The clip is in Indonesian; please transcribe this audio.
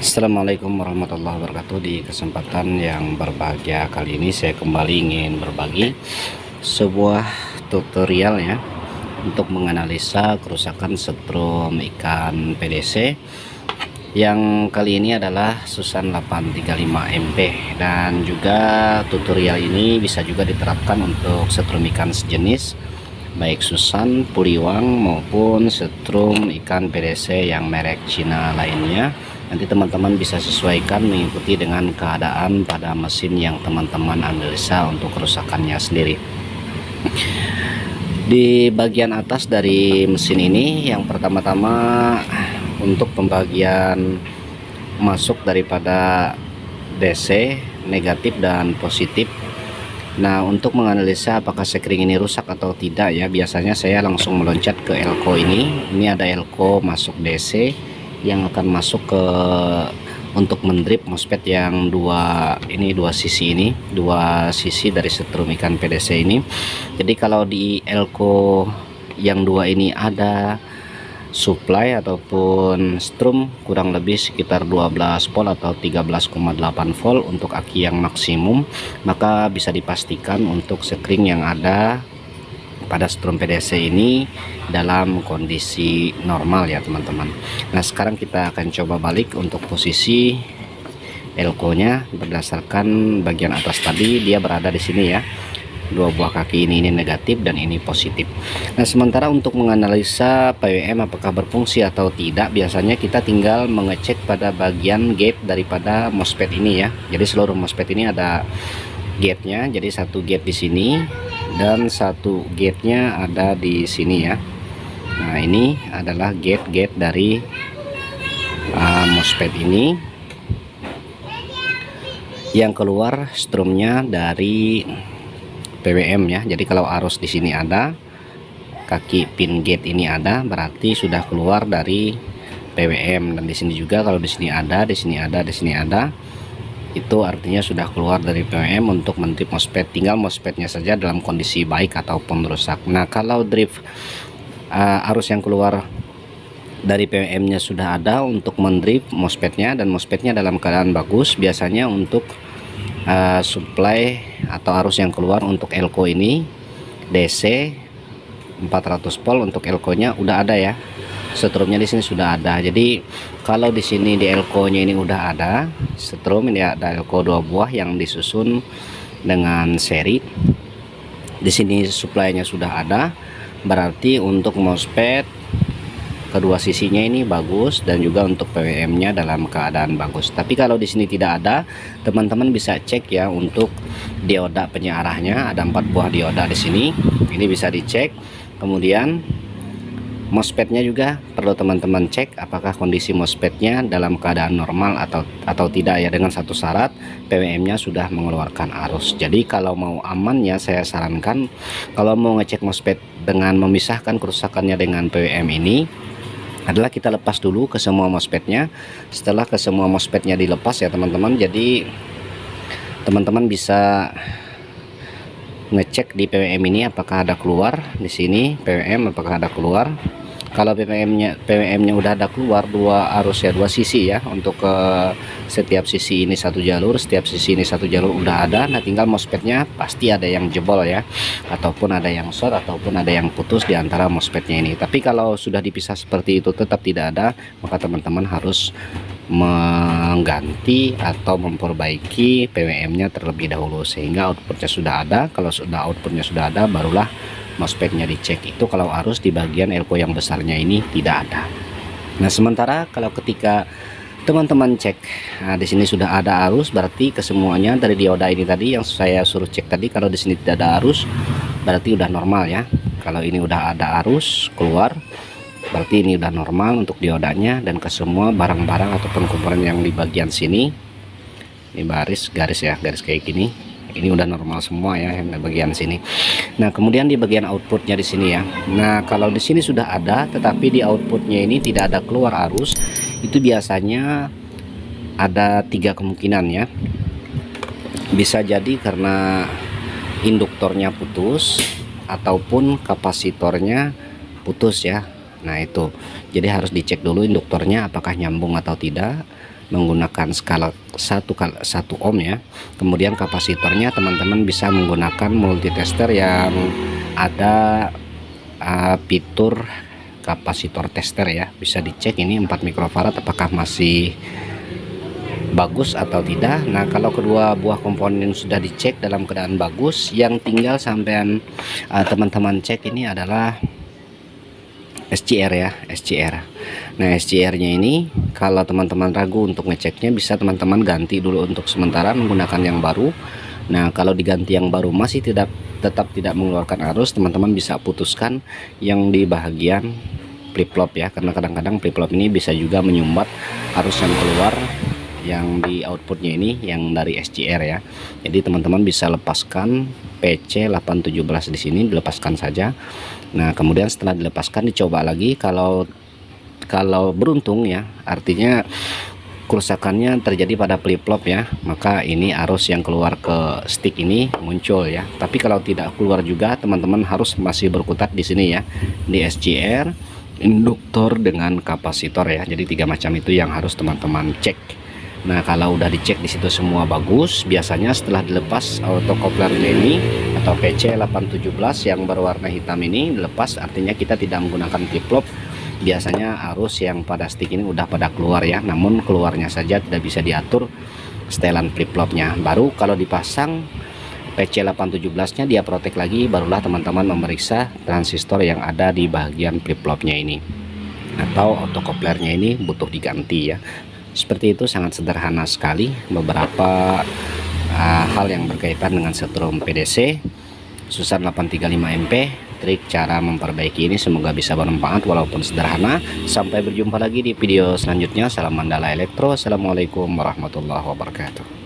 Assalamualaikum warahmatullahi wabarakatuh. Di kesempatan yang berbahagia kali ini saya kembali ingin berbagi sebuah tutorial ya untuk menganalisa kerusakan setrum ikan PDC yang kali ini adalah Susan 835 MP, dan juga tutorial ini bisa juga diterapkan untuk setrum ikan sejenis baik Susan, Puliwang maupun setrum ikan PDC yang merek Cina lainnya. Nanti teman-teman bisa sesuaikan mengikuti dengan keadaan pada mesin yang teman-teman analisa untuk kerusakannya sendiri. Di bagian atas dari mesin ini, yang pertama-tama untuk pembagian masuk daripada DC negatif dan positif. Nah, untuk menganalisa apakah sekring ini rusak atau tidak ya, biasanya saya langsung meloncat ke elko ini. Ini ada elko masuk DC yang akan masuk ke untuk mendrip MOSFET yang dua sisi dari setrum ikan PDC ini. Jadi kalau di elko yang dua ini ada supply ataupun strum kurang lebih sekitar 12 volt atau 13,8 volt untuk aki yang maksimum, maka bisa dipastikan untuk sekring yang ada pada strum PDC ini dalam kondisi normal ya teman-teman. Nah, sekarang kita akan coba balik untuk posisi elko nya. Berdasarkan bagian atas tadi, dia berada di sini ya, dua buah kaki ini negatif dan ini positif. Nah, sementara untuk menganalisa PWM apakah berfungsi atau tidak, biasanya kita tinggal mengecek pada bagian gate daripada MOSFET ini ya. Jadi seluruh MOSFET ini ada gate-nya, jadi satu gate di sini dan satu gate-nya ada di sini ya. Nah, ini adalah gate dari MOSFET ini yang keluar strumnya dari PWM ya. Jadi kalau arus di sini ada, kaki pin gate ini ada, berarti sudah keluar dari PWM. Dan di sini juga kalau di sini ada, di sini ada, di sini ada, itu artinya sudah keluar dari PWM untuk mendrip MOSFET. Tinggal MOSFET-nya saja dalam kondisi baik ataupun rusak. Nah, kalau drift arus yang keluar dari PWM-nya sudah ada untuk mendrip MOSFET-nya dan MOSFET-nya dalam keadaan bagus, biasanya untuk supply atau arus yang keluar untuk elko ini DC 400 volt untuk elko-nya udah ada ya. Setrumnya di sini sudah ada. Jadi kalau di sini di elko-nya ini udah ada setrum, ini ada elko 2 buah yang disusun dengan seri. Di sini supply-nya sudah ada, berarti untuk MOSFET kedua sisinya ini bagus dan juga untuk PWM-nya dalam keadaan bagus. Tapi kalau di sini tidak ada, teman-teman bisa cek ya untuk dioda penyearahnya. Ada 4 buah dioda di sini. Ini bisa dicek. Kemudian MOSFET-nya juga perlu teman-teman cek apakah kondisi MOSFET-nya dalam keadaan normal atau tidak ya, dengan satu syarat, PWM-nya sudah mengeluarkan arus. Jadi kalau mau amannya, saya sarankan kalau mau ngecek MOSFET dengan memisahkan kerusakannya dengan PWM ini adalah kita lepas dulu ke semua MOSFET-nya. Setelah ke semua MOSFET-nya dilepas ya teman-teman, jadi teman-teman bisa ngecek di PWM ini apakah ada keluar. Di sini PWM apakah ada keluar. Kalau PWM-nya udah ada keluar dua arus ya, dua sisi ya, untuk setiap sisi ini satu jalur, setiap sisi ini satu jalur udah ada. Nah, tinggal MOSFET-nya pasti ada yang jebol ya, ataupun ada yang short, ataupun ada yang putus di antara MOSFET-nya ini. Tapi kalau sudah dipisah seperti itu tetap tidak ada, maka teman-teman harus mengganti atau memperbaiki PWM-nya terlebih dahulu sehingga outputnya sudah ada. Kalau sudah outputnya sudah ada, barulah MOSFET-nya dicek. Itu kalau arus di bagian elko yang besarnya ini tidak ada. Nah, sementara kalau ketika teman-teman cek, nah di sini sudah ada arus, berarti kesemuanya dari dioda ini tadi yang saya suruh cek tadi, kalau di sini tidak ada arus berarti udah normal ya. Kalau ini udah ada arus keluar, berarti ini udah normal untuk diodanya. Dan ke semua barang-barang ataupun komponen yang di bagian sini, ini garis ya, garis kayak gini, ini udah normal semua ya yang di bagian sini. Nah, kemudian di bagian outputnya di sini ya. Nah, kalau di sini sudah ada tetapi di outputnya ini tidak ada keluar arus, itu biasanya ada 3 kemungkinan ya. Bisa jadi karena induktornya putus ataupun kapasitornya putus ya. Nah, itu jadi harus dicek dulu induktornya apakah nyambung atau tidak. menggunakan skala 1 ohm ya. Kemudian kapasitornya teman-teman bisa menggunakan multitester yang ada fitur kapasitor tester ya. Bisa dicek ini 4 mikrofarad apakah masih bagus atau tidak. Nah, kalau kedua buah komponen sudah dicek dalam keadaan bagus, yang tinggal sampean teman-teman cek ini adalah SCR ya, SCR. Nah, SCR nya ini kalau teman-teman ragu untuk ngeceknya, bisa teman-teman ganti dulu untuk sementara menggunakan yang baru. Nah, kalau diganti yang baru masih tetap tidak mengeluarkan arus, teman-teman bisa putuskan yang di bagian flip flop ya, karena kadang-kadang flip flop ini bisa juga menyumbat arus yang keluar yang di outputnya ini yang dari SCR ya. Jadi teman-teman bisa lepaskan PC 817 di sini, dilepaskan saja. Nah, kemudian setelah dilepaskan dicoba lagi, kalau beruntung ya, artinya kerusakannya terjadi pada flip flop ya, maka ini arus yang keluar ke stick ini muncul ya. Tapi kalau tidak keluar juga, teman-teman harus masih berkutat di sini ya, di SCR, induktor dengan kapasitor ya. Jadi 3 macam itu yang harus teman-teman cek. Nah, kalau udah dicek di situ semua bagus, biasanya setelah dilepas autocouplernya ini atau PC 817 yang berwarna hitam ini dilepas, artinya kita tidak menggunakan flip flop. Biasanya arus yang pada stick ini udah pada keluar ya, namun keluarnya saja tidak bisa diatur setelan flip flopnya. Baru kalau dipasang PC 817 nya dia protek lagi, barulah teman-teman memeriksa transistor yang ada di bagian flip flopnya ini atau autocouplernya ini butuh diganti ya. Seperti itu, sangat sederhana sekali. Beberapa hal yang berkaitan dengan setrum PDC Susan 835 MP, trik cara memperbaiki ini semoga bisa bermanfaat walaupun sederhana. Sampai berjumpa lagi di video selanjutnya. Salam Mandala Elektro. Assalamualaikum warahmatullahi wabarakatuh.